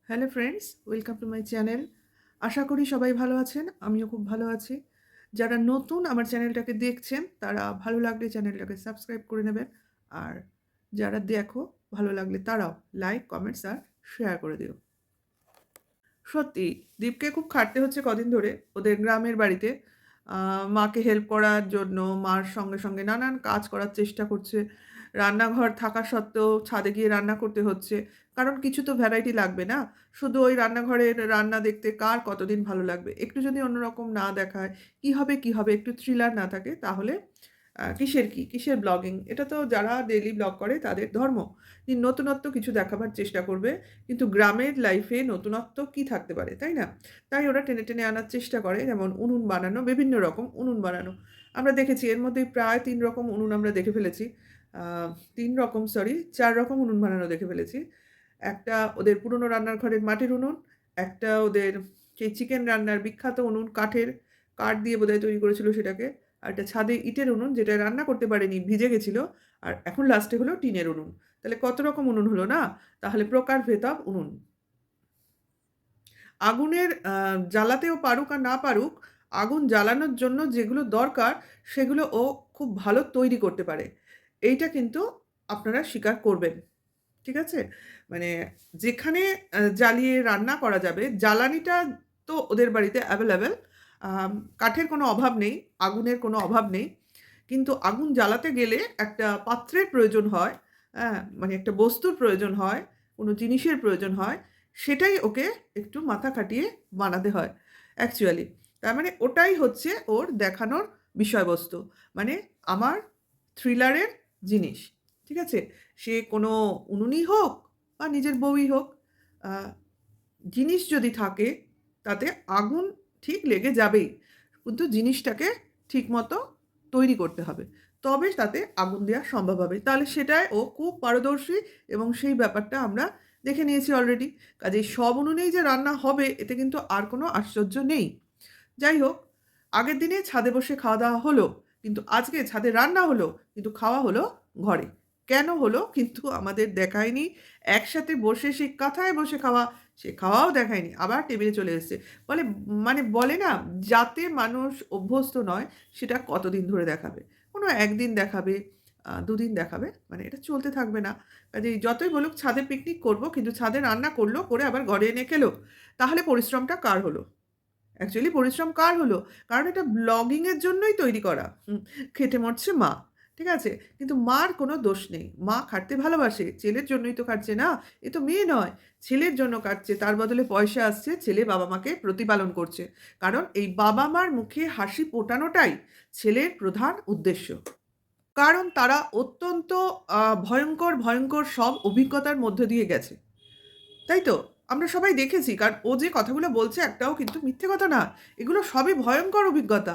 Hello friends, welcome to my channel. আশা করি সবাই ভালো আছেন, আমিও খুব ভালো আছি। যারা নতুন আমার চ্যানেলটাকে দেখছেন তারা ভালো লাগলে চ্যানেলটাকে সাবস্ক্রাইব করে নেবেন। আর যারা দেখো ভালো লাগলে তারাও লাইক, কমেন্টস আর শেয়ার করে দিও। সত্যি দীপকে খুব খাটতে হচ্ছে কদিন ধরে ওদের গ্রামের বাড়িতে। মাকে হেল্প করার জন্য মার সঙ্গে সঙ্গে নানান কাজ করার চেষ্টা করছে। রান্নাঘর থাকা সত্ত্বেও ছাদে গিয়ে রান্না করতে হচ্ছে। কারণ কিছু তো ভ্যারাইটি লাগবে না। শুধু ওই রান্নাঘরের রান্না দেখতে কার কতদিন ভালো লাগবে? একটু যদি অন্যরকম না দেখায়, কি হবে? একটু থ্রিলার না থাকে তাহলে কিসের কি? কিসের ব্লগিং? এটা তো যারা ডেইলি ব্লগ করে তাদের ধর্ম। নতুনত্ব কিছু দেখাবার চেষ্টা করবে। কিন্তু গ্রামের লাইফে নতুনত্ব কি থাকতে পারে, তাই না? তাই ওরা টেনে টেনে আনার চেষ্টা করে, যেমন উনুন বানানো, বিভিন্ন রকম উনুন বানানো। আমরা দেখেছি এর মধ্যেই প্রায় ৩ রকম উনুন আমরা দেখে ফেলেছি। আ ৩ রকম সরি ৪ রকম উনুন বানানো দেখে ফেলেছি। একটা ওদের পুরনো রান্নার ঘরের মাটির উনুন, একটা ওদের সেই চিকেন রান্নার বিখ্যাত উনুন কাঠ দিয়ে বোধহয় তৈরি করেছিল সেটাকে। আর একটা ছাদে ইটের উনুন যেটা রান্না করতে পারেনি, ভিজে গেছিল। আর এখন লাস্টে হলো টিনের উনুন। তাহলে কত রকম উনুন হলো না? তাহলে প্রকারভেদ উনুন। আগুনের জ্বালাতেও পারুক আর না পারুক, আগুন জ্বালানোর জন্য যেগুলো দরকার সেগুলো ও খুব ভালো তৈরি করতে পারে। এইটা কিন্তু আপনারা স্বীকার করবেন। ঠিক আছে? মানে যেখানে জ্বালিয়ে রান্না করা যাবে, জ্বালানিটা তো ওদের বাড়িতে অ্যাভেলেবেল। কাঠের কোনো অভাব নেই, আগুনের কোনো অভাব নেই। কিন্তু আগুন জ্বালাতে গেলে একটা পাত্রের প্রয়োজন হয়, হ্যাঁ? মানে একটা বস্তুর প্রয়োজন হয়, কোনো জিনিসের প্রয়োজন হয়। সেটাই ওকে একটু মাথা খাটিয়ে বানাতে হয় অ্যাকচুয়ালি। তার মানে ওটাই হচ্ছে ওর দেখানোর বিষয়বস্তু। মানে আমার থ্রিলারের জিনিস। ঠিক আছে? সে কোনো উনুনই হোক বা নিজের বউই হোক, আ জিনিস যদি থাকে তাতে আগুন ঠিক লেগে যাবেই। কিন্তু জিনিসটাকে ঠিকমতো তৈরি করতে হবে। তবে তাতে আগুন দেওয়া সম্ভব হবে। তাহলে সেটায় ও খুব পারদর্শী এবং সেই ব্যাপারটা আমরা দেখে নিয়েছি অলরেডি। কাজেই সব উনুনেই যে রান্না হবে এতে কিন্তু আর কোনো আশ্চর্য নেই। যাই হোক, আগের দিনে ছাদে বসে খাওয়া-দাওয়া হলো। কিন্তু আজকে ছাদে রান্না হলো, কিন্তু খাওয়া হলো ঘরে। কেন হলো কিন্তু আমাদের দেখায়নি। একসাথে বসে সেই কাঁথায় বসে খাওয়া, সে খাওয়াও দেখায়নি। আবার টেবিলে চলে এসেছে। বলে মানে বলে না, যাতে মানুষ অভ্যস্ত নয় সেটা কতদিন ধরে দেখাবে। কোনো ১ দিন দেখাবে, ২ দিন দেখাবে। মানে এটা চলতে থাকবে না। কাজেই যতই বলুক ছাদে পিকনিক করব, কিন্তু ছাদে রান্না করল, করে আবার ঘরে এনে খেলো। তাহলে পরিশ্রমটা কার হলো? অ্যাকচুয়ালি পরিশ্রম কার হলো? কারণ এটা ব্লগিং এর জন্যই তৈরি করা। খেটে মরছে মা। ঠিক আছে? কিন্তু মার কোনো দোষ নেই। মা খাটতে ভালোবাসে। ছেলের জন্যই তো খাটছে না। এ তো মেয়ে নয়। ছেলের জন্য খাটছে। তার বদলে পয়সা আসছে। ছেলে বাবা-মাকে প্রতিপালন করছে। কারণ এই বাবা-মার মুখে হাসি ফোটানোটাই ছেলের প্রধান উদ্দেশ্য। কারণ তারা অত্যন্ত ভয়ংকর সব অভিজ্ঞতার মধ্য দিয়ে গেছে। তাই তো? আমরা সবাই দেখেছি। কারণ ও যে কথাগুলো বলছে একটাও কিন্তু মিথ্যে কথা না। এগুলো সবই ভয়ংকর অভিজ্ঞতা।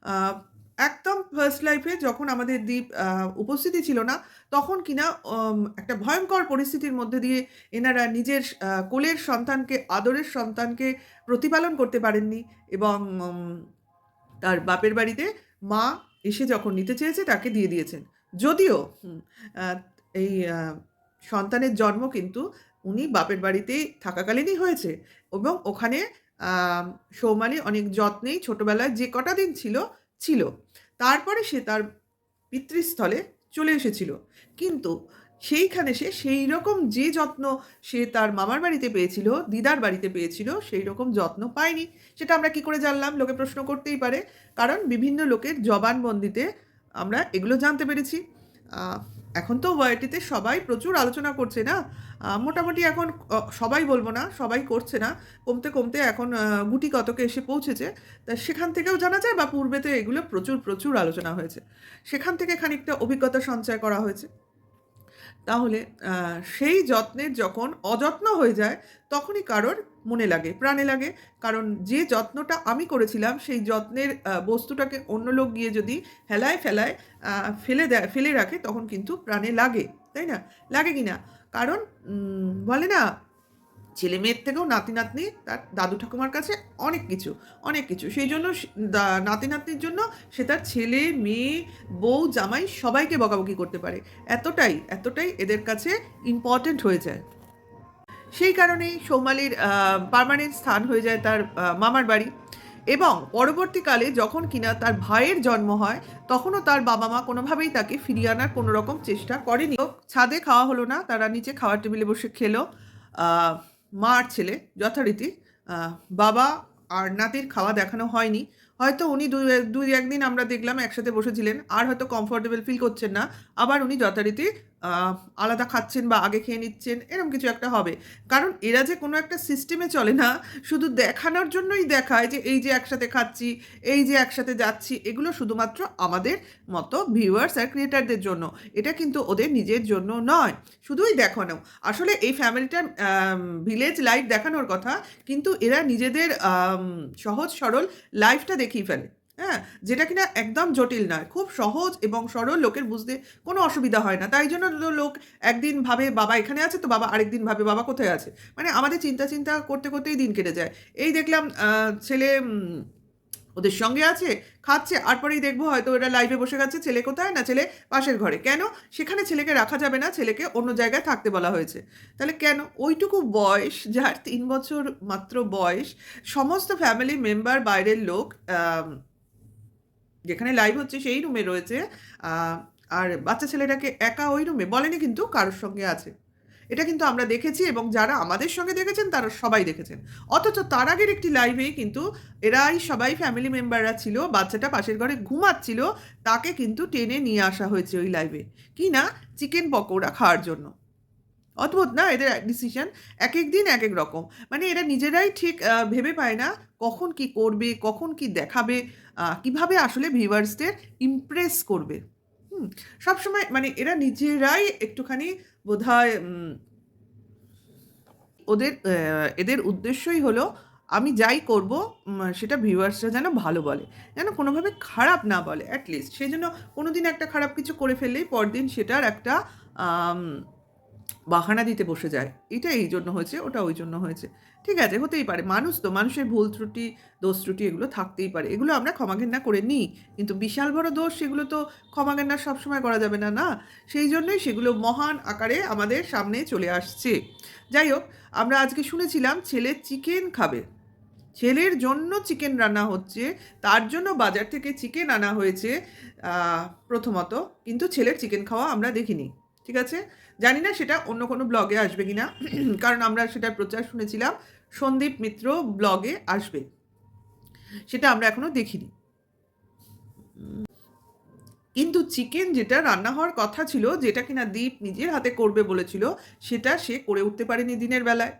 আ একদম ফার্স্ট লাইফ এ যখন আমাদের দীপ উপস্থিতি ছিল না, তখন কিনা একটা ভয়ংকর পরিস্থিতির মধ্যে দিয়ে এনারা নিজের কোলের সন্তানকে, আদরের সন্তানকে প্রতিপালন করতে পারেননি এবং তার বাপের বাড়িতে মা এসে যখন নিতে চেয়েছে তাকে দিয়ে দিয়েছেন। যদিও আ এই সন্তানের জন্ম কিন্তু উনি বাপের বাড়িতেই থাকাকালীনই হয়েছে এবং ওখানে আম সৌমালি অনেক যত্নেই ছোটবেলায় যে কটা দিন ছিল, ছিল। তারপরে সে তার পিতৃস্থলে চলে এসেছিল। কিন্তু সেইখানে সে সেইরকম যে যত্ন সে তার মামার বাড়িতে পেয়েছিল, দিদার বাড়িতে পেয়েছিল, সেইরকম যত্ন পায়নি। সেটা আমরা কি করে জানলাম? লোকে প্রশ্ন করতেই পারে। কারণ বিভিন্ন লোকের জবানবন্দিতে আমরা এগুলো জানতে পেরেছি। আ এখন তো ওয়াইটিতে সবাই প্রচুর আলোচনা করছে না? মোটামুটি এখন সবাই বলব না, সবাই করছে না। কমতে এখন গুটি কতকে এসে পৌঁছেছে। তা সেখান থেকেও জানা যায় বা পূর্বেতে এগুলো প্রচুর আলোচনা হয়েছে। সেখান থেকে খানিকটা অভিজ্ঞতা সঞ্চয় করা হয়েছে। তাহলে আ সেই যত্নের যখন অযত্ন হয়ে যায়, তখনই কারোর মনে লাগে, প্রাণে লাগে। কারণ যে যত্নটা আমি করেছিলাম, সেই যত্নের বস্তুটাকে অন্য লোক গিয়ে যদি হেলায়-ফেলায় আ ফেলে রাখে, তখন কিন্তু প্রাণে লাগে। তাই না? লাগে কি না? কারণ বলে না, ছেলে-মেয়ের থেকেও নাতি-নাতনি তার দাদু ঠাকুমার কাছে অনেক কিছু। সেইজন্য নাতি-নাতনির জন্য সে তার ছেলে, মেয়ে, বউ, জামাই সবাইকে বকাবকি করতে পারে। এতটাই এদের কাছে ইম্পোর্টেন্ট হয়ে যায়। সেই কারণেই সৌমালির পার্মানেন্ট স্থান হয়ে যায় তার মামার বাড়ি। এবং পরবর্তীকালে যখন কিনা তার ভাইয়ের জন্ম হয়, তখনও তার বাবা মা কোনোভাবেই তাকে ফিরিয়ে আনার কোনো রকম চেষ্টা করেনি। তো ছাদে খাওয়া হলো না, তারা নিচে খাওয়ার টেবিলে বসে খেলো। আহ, মা আর ছেলে যথারীতি। আহ, বাবা আর নাতির খাওয়া দেখানো হয়নি। হয়তো উনি দুই দুই একদিন আমরা দেখলাম একসাথে বসেছিলেন, আর হয়তো কমফোর্টেবল ফিল করছেন না, আবার উনি যথারীতি আহ, আলাদা খাচ্ছেন বা আগে খেয়ে নিচ্ছেন, এরকম কিছু একটা হবে। কারণ এরা যে কোনো একটা সিস্টেমে চলে না, শুধু দেখানোর জন্যই দেখায় যে এই যে একসাথে খাচ্ছি, এই যে একসাথে যাচ্ছি, এগুলো শুধুমাত্র আমাদের মতো ভিউয়ার্স আর ক্রিয়েটারদের জন্য। এটা কিন্তু ওদের নিজের জন্য নয়, শুধুই দেখানো। আসলে এই ফ্যামিলিটার ভিলেজ লাইফ দেখানোর কথা, কিন্তু এরা নিজেদের সহজ সরল লাইফটা দেখিয়ে ফেলে। হ্যাঁ, যেটা কিনা একদম জটিল নয়, খুব সহজ এবং সরল, লোকের বুঝতে কোনো অসুবিধা হয় না। তাই জন্য লোক একদিন ভাবে বাবা এখানে আছে, তো বাবা আরেকদিন ভাবে বাবা কোথায় আছে। মানে আমাদের চিন্তা চিন্তা করতে করতেই দিন কেটে যায়। এই দেখলাম ছেলে ওদের সঙ্গে আছে, খাচ্ছে, আর পরেই দেখবো হয়তো এরা লাইভে বসে গেছে, ছেলে কোথায়, না ছেলে পাশের ঘরে। কেন? সেখানে ছেলেকে রাখা যাবে না, ছেলেকে অন্য জায়গায় থাকতে বলা হয়েছে। তাহলে কেন? ওইটুকু বয়স, যার 3 বছর মাত্র বয়স, সমস্ত ফ্যামিলি মেম্বার বাইরের লোক, যেখানে লাইভ হচ্ছে সেই রুমে রয়েছে, আহ, আর বাচ্চা ছেলেটাকে একা ওই রুমে বলেনি, কিন্তু কারোর সঙ্গে আছে। এটা কিন্তু আমরা দেখেছি, এবং যারা আমাদের সঙ্গে দেখেছেন তারা সবাই দেখেছেন। অথচ তার আগের একটি লাইভেই কিন্তু এরাই সবাই ফ্যামিলি মেম্বাররা ছিল, বাচ্চাটা পাশের ঘরে ঘুমাচ্ছিল, তাকে কিন্তু টেনে নিয়ে আসা হয়েছে ওই লাইভে, কি না, চিকেন পকোড়া খাওয়ার জন্য। অদ্ভুত না এদের ডিসিশন? এক এক দিন এক এক রকম। মানে এরা নিজেরাই ঠিক ভেবে পায় না কখন কি করবে, কখন কি দেখাবে, কিভাবে আসলে ভিউয়ার্সদের ইমপ্রেস করবে। হুম, সবসময় মানে এরা নিজেরাই একটুখানি বোধহয় এদের উদ্দেশ্যই হলো আমি যাই করব সেটা ভিউয়ার্সরা যেন ভালো বলে, যেন কোনোভাবে খারাপ না বলে। অ্যাটলিস্ট সেই জন্য কোনো দিন একটা খারাপ কিছু করে ফেললেই পরদিন সেটার একটা আম, বাহানা দিতে বসে যায়, এটা এই জন্য হয়েছে, ওটা ওই জন্য হয়েছে। ঠিক আছে, হতেই পারে, মানুষ তো, মানুষের ভুল ত্রুটি, দোষ ত্রুটি এগুলো থাকতেই পারে, এগুলো আমরা ক্ষমাঘেন্না করে নিই। কিন্তু বিশাল বড় দোষ, সেগুলো তো ক্ষমাঘেন্না সবসময় করা যাবে না, না। সেই জন্যই সেগুলো মহান আকারে আমাদের সামনে চলে আসছে। যাই হোক, আমরা আজকে শুনেছিলাম ছেলে চিকেন খাবে, ছেলের জন্য চিকেন রান্না হচ্ছে, তার জন্য বাজার থেকে চিকেন আনা হয়েছে প্রথমত, কিন্তু ছেলের চিকেন খাওয়া আমরা দেখিনি। ঠিক আছে, জানি না সেটা অন্য কোনো ব্লগে আসবে কিনা, কারণ আমরা সেটার প্রচার শুনেছিলাম সন্দীপ মিত্র ব্লগে আসবে, সেটা আমরা এখনো দেখিনি। কিন্তু চিকেন যেটা রান্না হওয়ার কথা ছিল, যেটা কিনা দীপ নিজের হাতে করবে বলেছিল, সেটা সে করে উঠতে পারেনি দিনের বেলায়।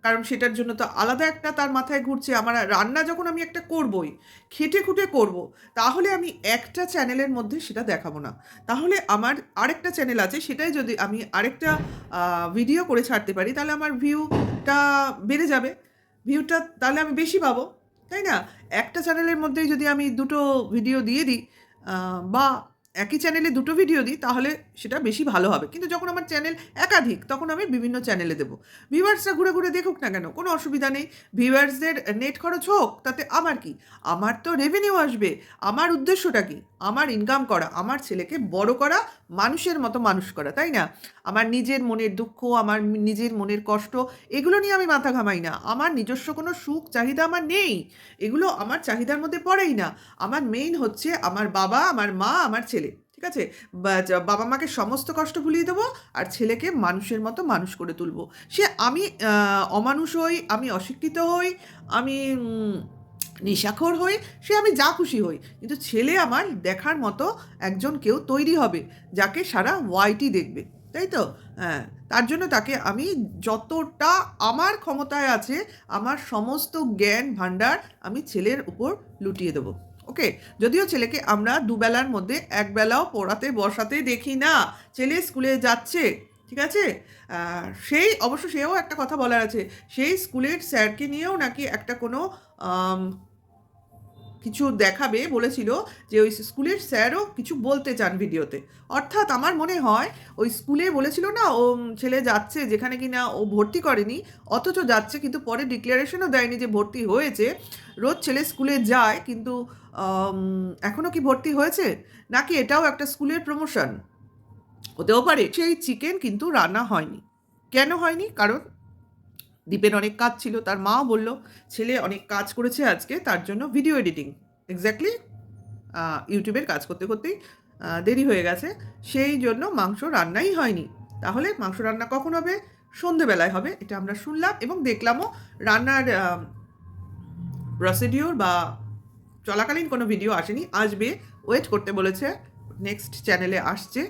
কারণ সেটার জন্য তো আলাদা একটা তার মাথায় ঘুরছে, আমার রান্না যখন আমি একটা করবই, খেটে খুঁটে করব, তাহলে আমি একটা চ্যানেলের মধ্যে সেটা দেখাবো না। তাহলে আমার আরেকটা চ্যানেল আছে, সেটাই যদি আমি আরেকটা ভিডিও করে ছাড়তে পারি, তাহলে আমার ভিউটা বেড়ে যাবে, ভিউটা তাহলে আমি বেশি পাবো, তাই না? একটা চ্যানেলের মধ্যেই যদি আমি দুটো ভিডিও দিয়ে দিই, বা একই চ্যানেলে দুটো ভিডিও দিই, তাহলে সেটা বেশি ভালো হবে। কিন্তু যখন আমার চ্যানেল একাধিক, তখন আমি বিভিন্ন চ্যানেলে দেবো। ভিউয়ার্সরা ঘুরে ঘুরে দেখুক না কেন, কোনো অসুবিধা নেই। ভিউয়ার্সদের নেট খরচ হোক, তাতে আমার কি? আমার তো রেভিনিউ আসবে। আমার উদ্দেশ্যটা কি? আমার ইনকাম করা, আমার ছেলেকে বড় করা, মানুষের মতো মানুষ করা, তাই না? আমার নিজের মনের দুঃখ, আমার নিজের মনের কষ্ট, এগুলো নিয়ে আমি মাথা ঘামাই না। আমার নিজস্ব কোনো সুখ চাহিদা আমার নেই, এগুলো আমার চাহিদার মধ্যে পড়েই না। আমার মেইন হচ্ছে আমার বাবা, আমার মা, আমার ছেলে। ঠিক আছে, বাবা মাকে সমস্ত কষ্ট ভুলিয়ে দেবো, আর ছেলেকে মানুষের মতো মানুষ করে তুলবো। সে আমি অমানুষ হই, আমি অশিক্ষিত হই, আমি নেশাখোর হই, সে আমি যা খুশি হই, কিন্তু ছেলে আমার দেখার মতো একজন কেউ তৈরি হবে, যাকে সারা ওয়াইটি দেখবে। তাই তো? হ্যাঁ, তার জন্য তাকে আমি যতটা আমার ক্ষমতায় আছে, আমার সমস্ত জ্ঞান ভাণ্ডার আমি ছেলের উপর লুটিয়ে দেবো। ওকে, যদিও ছেলেকে আমরা দুবেলার মধ্যে একবেলাও পড়াতে বসাতে দেখি না, ছেলে স্কুলে যাচ্ছে। ঠিক আছে, সেই অবশ্য সেও একটা কথা বলার আছে, সেই স্কুলের স্যারকে নিয়েও নাকি একটা কোনো কিছু দেখাবে বলেছিল, যে ওই স্কুলের স্যারও কিছু বলতে চান ভিডিওতে। অর্থাৎ আমার মনে হয় ওই স্কুলে বলেছিল না, ও ছেলে যাচ্ছে যেখানে কিনা ও ভর্তি করেনি, অথচ যাচ্ছে, কিন্তু পরে ডিক্লারেশনও দেয়নি যে ভর্তি হয়েছে। রোজ ছেলে স্কুলে যায়, কিন্তু এখনও কি ভর্তি হয়েছে, নাকি এটাও একটা স্কুলের প্রমোশন হতেও পারে। সেই চিকেন কিন্তু রান্না হয়নি। কেন হয়নি? কারণ দীপের অনেক কাজ ছিল, তার মাও বলল ছেলে অনেক কাজ করেছে আজকে, তার জন্য ভিডিও এডিটিং এক্স্যাক্টলি ইউটিউবের কাজ করতে করতেই দেরি হয়ে গেছে, সেই জন্য মাংস রান্নাই হয়নি। তাহলে মাংস রান্না কখন হবে? সন্ধেবেলায় হবে, এটা আমরা শুনলাম এবং দেখলামও। রান্নার প্রসিডিওর বা চলাকালীন কোনো ভিডিও আসেনি, আসবে, ওয়েট করতে বলেছে, নেক্সট চ্যানেলে আসছে।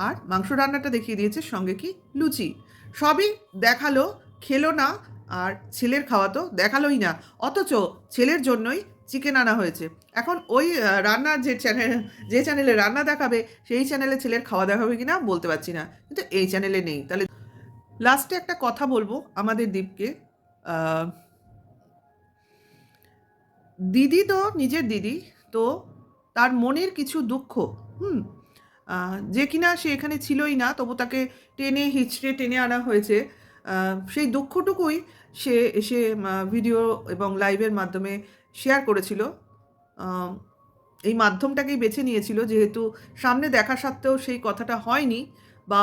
আর মাংস রান্নাটা দেখিয়ে দিয়েছে, সঙ্গে কি লুচি, সবই দেখালো, খেলো না। আর ছেলের খাওয়া তো দেখালোই না, অথচ ছেলের জন্যই চিকেন আনা হয়েছে। এখন ওই রান্নার যে চ্যানেলে রান্না দেখাবে, সেই চ্যানেলে ছেলের খাওয়া দেখাবে কি না বলতে পারছি না, কিন্তু এই চ্যানেলে নেই। তাহলে লাস্টে একটা কথা বলবো আমাদের দীপকে, আহ, দিদি তো নিজের দিদি, তো তার মনের কিছু দুঃখ, হুম, যে কিনা সে এখানে ছিলই না, তবু তাকে টেনে হিচড়ে টেনে আনা হয়েছে। সেই দুঃখটুকুই সে এসে ভিডিও এবং লাইভের মাধ্যমে শেয়ার করেছিল। আহ, এই মাধ্যমটাকেই বেছে নিয়েছিল, যেহেতু সামনে দেখা সত্ত্বেও সেই কথাটা হয়নি বা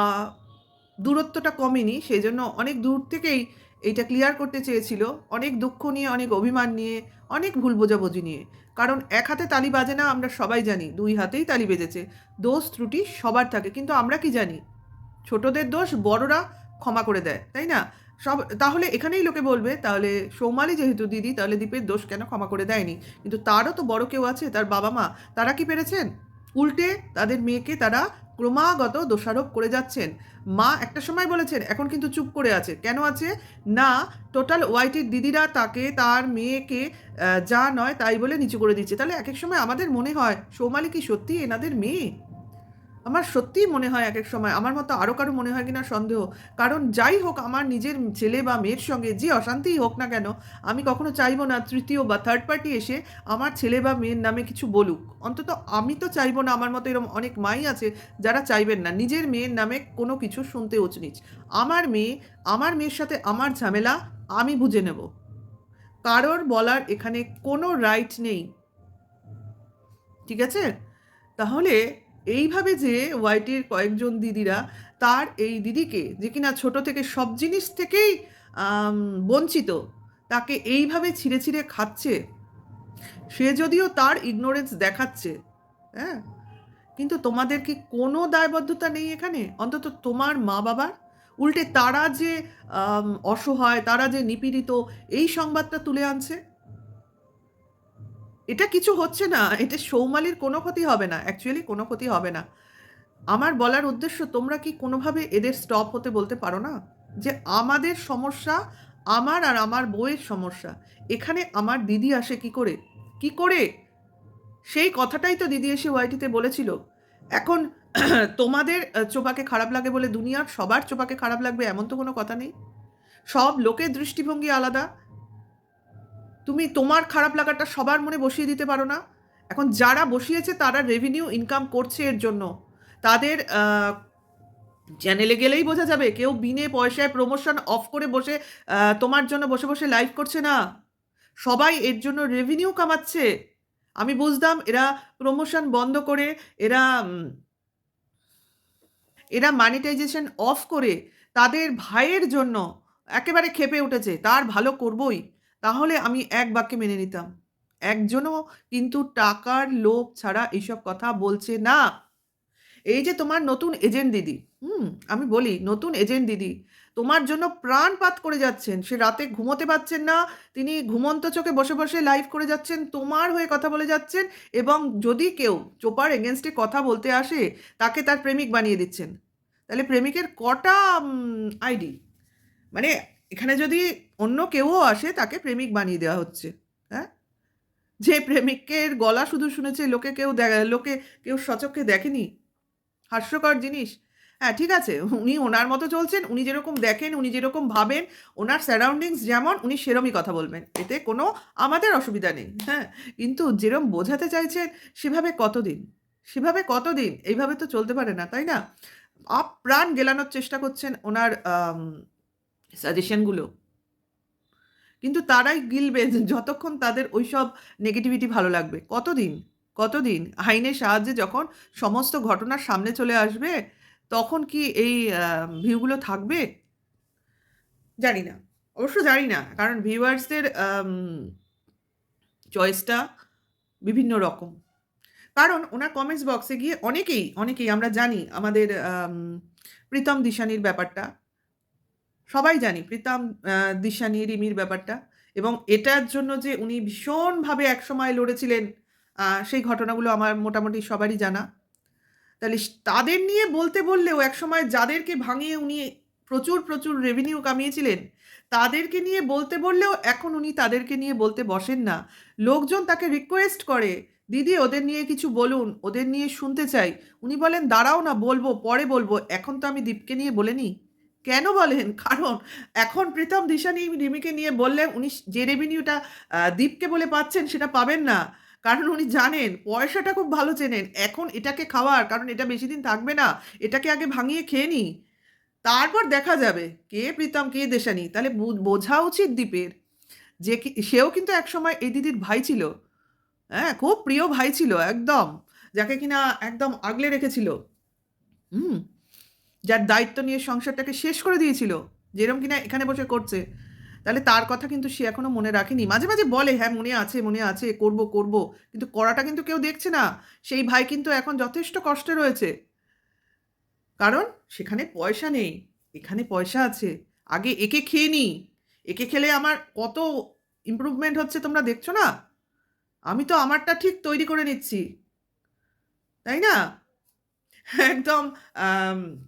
দূরত্বটা কমেনি, সেই জন্য অনেক দূর থেকেই এইটা ক্লিয়ার করতে চেয়েছিল, অনেক দুঃখ নিয়ে, অনেক অভিমান নিয়ে, অনেক ভুল বোঝাবুঝি নিয়ে। কারণ এক হাতে তালি বাজে না, আমরা সবাই জানি, দুই হাতেই তালি বেজেছে। দোষ ত্রুটি সবার থাকে, কিন্তু আমরা কি জানি, ছোটদের দোষ বড়রা ক্ষমা করে দেয়, তাই না? সব তাহলে এখানেই লোকে বলবে, তাহলে সৌমালি যেহেতু দিদি, তাহলে দীপের দোষ কেন ক্ষমা করে দেয়নি? কিন্তু তারও তো বড় কেউ আছে, তার বাবা মা, তারা কি পেরেছেন? উল্টে তাদের মেয়েকে তারা ক্রমাগত দোষারোপ করে যাচ্ছেন। মা একটা সময় বলেছেন, এখন কিন্তু চুপ করে আছে, কেন আছে না? টোটাল ওয়াইটির দিদিরা তাকে, তার মেয়েকে যা নয় তাই বলে নিচু করে দিচ্ছে। তাহলে এক এক সময় আমাদের মনে হয়, সৌমালি কি সত্যি এনাদের মেয়ে? আমার সত্যিই মনে হয়, এক এক সময় আমার মতো আরও কারো মনে হয় কিনা সন্দেহ। কারণ যাই হোক, আমার নিজের ছেলে বা মেয়ের সঙ্গে যে অশান্তিই হোক না কেন, আমি কখনো চাইবো না তৃতীয় বা থার্ড পার্টি এসে আমার ছেলে বা মেয়ের নামে কিছু বলুক। অন্তত আমি তো চাইবো না, আমার মতো এরকম অনেক মাই আছে যারা চাইবেন না নিজের মেয়ের নামে কোনো কিছু শুনতে উচনিচ। আমার মেয়ে, আমার মেয়ের সাথে আমার ঝামেলা আমি বুঝে নেব, কারোর বলার এখানে কোনো রাইট নেই, ঠিক আছে? তাহলে এইভাবে যে ওয়াইটির কয়েকজন দিদিরা তার এই দিদিকে, যে কিনা ছোট থেকে সব জিনিস থেকেই বঞ্চিত, তাকে এইভাবে ছিঁড়ে ছিঁড়ে খাচ্ছে, সে যদিও তার ইগনোরেন্স দেখাচ্ছে, হ্যাঁ, কিন্তু তোমাদের কি কোনো দায়বদ্ধতা নেই এখানে, অন্তত তোমার মা বাবার? উল্টে তারা যে অসহায়, তারা যে নিপীড়িত, এই সংবাদটা তুলে আনছে। এটা কিছু হচ্ছে না, এতে সৌমালির কোনো ক্ষতি হবে না, অ্যাকচুয়ালি কোনো ক্ষতি হবে না। আমার বলার উদ্দেশ্য, তোমরা কি কোনোভাবে এদের স্টপ হতে বলতে পারো না? যে আমাদের সমস্যা, আমার আর আমার বউয়ের সমস্যা, এখানে আমার দিদি আসে কি করে? কি করে? সেই কথাটাই তো দিদি এসে ওয়াইটিতে বলেছিল। এখন তোমাদের চোপাকে খারাপ লাগে বলে দুনিয়ার সবার চোপাকে খারাপ লাগবে এমন তো কোনো কথা নেই। সব লোকের দৃষ্টিভঙ্গি আলাদা, তুমি তোমার খারাপ লাগাটা সবার মনে বসিয়ে দিতে পারো না। এখন যারা বসিয়েছে তারা রেভিনিউ ইনকাম করছে এর জন্য, তাদের চ্যানেলে গেলেই বোঝা যাবে, কেউ বিনে পয়সায় প্রমোশন অফ করে বসে তোমার জন্য বসে বসে লাইভ করছে না, সবাই এর জন্য রেভিনিউ কামাচ্ছে। আমি বুঝতাম এরা প্রমোশন বন্ধ করে, এরা এরা মনিটাইজেশন অফ করে তাদের ভাইয়ের জন্য একেবারে ক্ষেপে উঠেছে, তার ভালো করবই, তাহলে আমি এক বাক্যে মেনে নিতাম। একজনও কিন্তু টাকার লোভ ছাড়া এইসব কথা বলছে না। এই যে তোমার নতুন এজেন্ট দিদি, আমি বলি নতুন এজেন্ট দিদি, তোমার জন্য প্রাণপাত করে যাচ্ছেন, সে রাতে ঘুমোতে পারছেন না, তিনি ঘুমন্ত চোখে বসে বসে লাইভ করে যাচ্ছেন, তোমার হয়ে কথা বলে যাচ্ছেন, এবং যদি কেউ চোপার এগেনস্টে কথা বলতে আসে, তাকে তার প্রেমিক বানিয়ে দিচ্ছেন। তাহলে প্রেমিকের কটা আইডি? মানে এখানে যদি অন্য কেউও আসে, তাকে প্রেমিক বানিয়ে দেওয়া হচ্ছে। হ্যাঁ, যে প্রেমিকের গলা শুধু শুনেছে, লোকে কেউ সচক্ষে দেখেনি। হাস্যকর জিনিস। হ্যাঁ, ঠিক আছে, উনি ওনার মতো চলছেন, উনি যেরকম দেখেন, উনি যেরকম ভাবেন, ওনার সারাউন্ডিংস যেমন, উনি সেরমই কথা বলবেন, এতে কোনো আমাদের অসুবিধা নেই। হ্যাঁ, কিন্তু যেরম বোঝাতে চাইছেন, সেভাবে কতদিন, সেভাবে কতদিন? এইভাবে তো চলতে পারে না, তাই না? আপ্রাণ গেলানোর চেষ্টা করছেন ওনার সাজেশনগুলো, কিন্তু তারাই গিলবে যতক্ষণ তাদের ওইসব নেগেটিভিটি ভালো লাগবে। কতদিন, কতদিন? আইনের সাহায্যে যখন সমস্ত ঘটনার সামনে চলে আসবে, তখন কি এই ভিউগুলো থাকবে? জানি না। অবশ্য জানি না। কারণ ভিউয়ার্সদের চয়েসটা বিভিন্ন রকম। কারণ উনার কমেন্টস বক্সে গিয়ে অনেকেই আমরা জানি আমাদের প্রীতম দিশানির ব্যাপারটা। সবাই জানি প্রীতম দিশানি, রিমির ব্যাপারটা এবং এটার জন্য যে উনি ভীষণভাবে একসময় লড়েছিলেন, সেই ঘটনাগুলো আমার মোটামুটি সবারই জানা। তাহলে তাদের নিয়ে বলতে বললেও একসময় যাদেরকে ভাঙিয়ে উনি প্রচুর রেভিনিউ কামিয়েছিলেন, তাদেরকে নিয়ে বলতে বললেও এখন উনি তাদেরকে নিয়ে বলতে বসেন না। লোকজন তাকে রিকোয়েস্ট করে, "দিদি ওদের নিয়ে কিছু বলুন, ওদের নিয়ে শুনতে চাই।" উনি বলেন, "দাঁড়াও না বলবো, পরে বলবো। এখন তো আমি দীপকে নিয়ে বলে নিই।" কেন বলেন? কারণ এখন প্রীতম দিশানি রিমিকে নিয়ে বললে উনি যে রেভিনিউটা দীপকে বলে পাচ্ছেন সেটা পাবেন না। কারণ উনি জানেন, পয়সাটা খুব ভালো চেনেন। এখন এটাকে খাওয়ার, কারণ এটা বেশিদিন থাকবে না। এটাকে আগে ভাঙিয়ে খেয়ে নিই। তারপর দেখা যাবে কে প্রীতম, কে দেশানি। তাহলে বোঝা উচিত দীপের যে সেও কিন্তু একসময় এই দিদির ভাই ছিল। হ্যাঁ? খুব প্রিয় ভাই ছিল একদম। যাকে কিনা একদম আগলে রেখেছিল। হুম? যার দায়িত্ব নিয়ে সংসারটাকে শেষ করে দিয়েছিল। যেরকম কিনা এখানে বসে করছে। তাহলে তার কথা কিন্তু সে এখনো মনে রাখেনি। মাঝে মাঝে বলে, "হ্যাঁ, মনে আছে, করব।" কিন্তু করাটা কিন্তু কেউ দেখছে না। সেই ভাই কিন্তু এখন যথেষ্ট কষ্টে রয়েছে। কারণ সেখানে পয়সা নেই, এখানে পয়সা আছে। আগে একে খেয়ে নিই। একে খেলে আমার কত ইমপ্রুভমেন্ট হচ্ছে তোমরা দেখছো না? আমি তো আমারটা ঠিক তৈরি করে নিচ্ছি। তাই না? একদম আম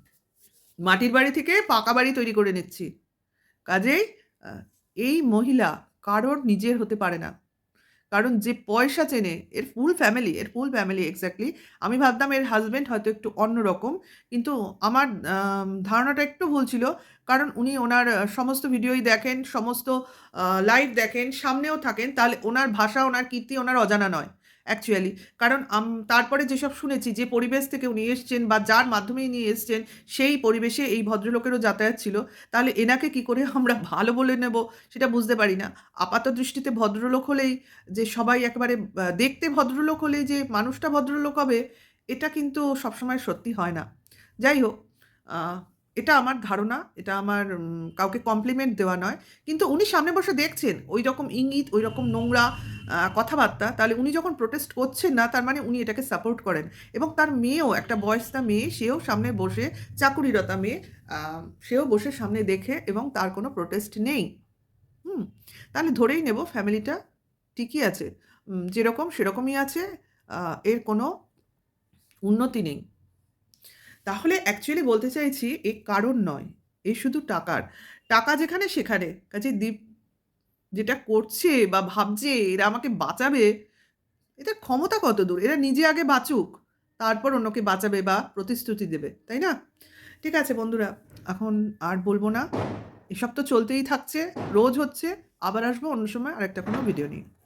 মাটির বাড়ি থেকে পাকা বাড়ি তৈরি করে নিচ্ছি। কাজেই আ এই মহিলা কারোর নিজের হতে পারে না। কারণ যে পয়সা চেনে, এর ফুল ফ্যামিলি এক্সাক্টলি। আমি ভাবতাম এর হাসব্যান্ড হয়তো একটু অন্যরকম। কিন্তু আমার ধারণাটা একটু ভুল ছিল। কারণ উনি ওনার সমস্ত ভিডিওই দেখেন, সমস্ত লাইভ দেখেন, সামনেও থাকেন। তাহলে ওনার ভাষা, ওনার কীর্তি ওনার অজানা নয় অ্যাকচুয়ালি। কারণ তারপরে যেসব শুনেছি যে পরিবেশ থেকে উনি এসছেন বা যার মাধ্যমেই নিয়ে এসছেন, সেই পরিবেশে এই ভদ্রলোকেরও যাতায়াত ছিল। তাহলে এনাকে কি করে আমরা ভালো বলে নেব সেটা বুঝতে পারি না। আপাত দৃষ্টিতে ভদ্রলোক হলেই যে সবাই একেবারে দেখতে ভদ্রলোক হলেই যে মানুষটা ভদ্রলোক হবে, এটা কিন্তু সবসময় সত্যি হয় না। যাই হোক, আ এটা আমার ধারণা, এটা আমার কাউকে কমপ্লিমেন্ট দেওয়া নয়। কিন্তু উনি সামনে বসে দেখছেন ঐরকম ইঙ্গিত, ঐরকম নোংরা কথাবার্তা, তাহলে উনি যখন প্রোটেস্ট করছেন না, তার মানে উনি এটাকে সাপোর্ট করেন এবং তার মেয়েও, একটা বয়স্তা মেয়ে, সেও সামনে বসে, চাকুরিরতা মেয়ে, আ সেও বসে সামনে দেখে এবং তার কোনো প্রোটেস্ট নেই। হুম? তাহলে ধরেই নেব ফ্যামিলিটা ঠিকই আছে। যেরকম সেরকমই আছে। আ এর কোনো উন্নতি নেই। তাহলে অ্যাকচুয়ালি বলতে চাইছি এ কারণ নয়। এ শুধু টাকার। টাকা যেখানে সেখানে। কাজেই দীপ যেটা করছে বা ভাবছে এরা আমাকে বাঁচাবে, এদের ক্ষমতা কতদূর? এরা নিজে আগে বাঁচুক। তারপর অন্যকে বাঁচাবে বা প্রতিশ্রুতি দেবে। তাই না? ঠিক আছে বন্ধুরা, এখন আর বলব না। এসব তো চলতেই থাকছে, রোজ হচ্ছে। আবার আসবো অন্য সময় আরেকটা কোনো ভিডিও নিয়ে।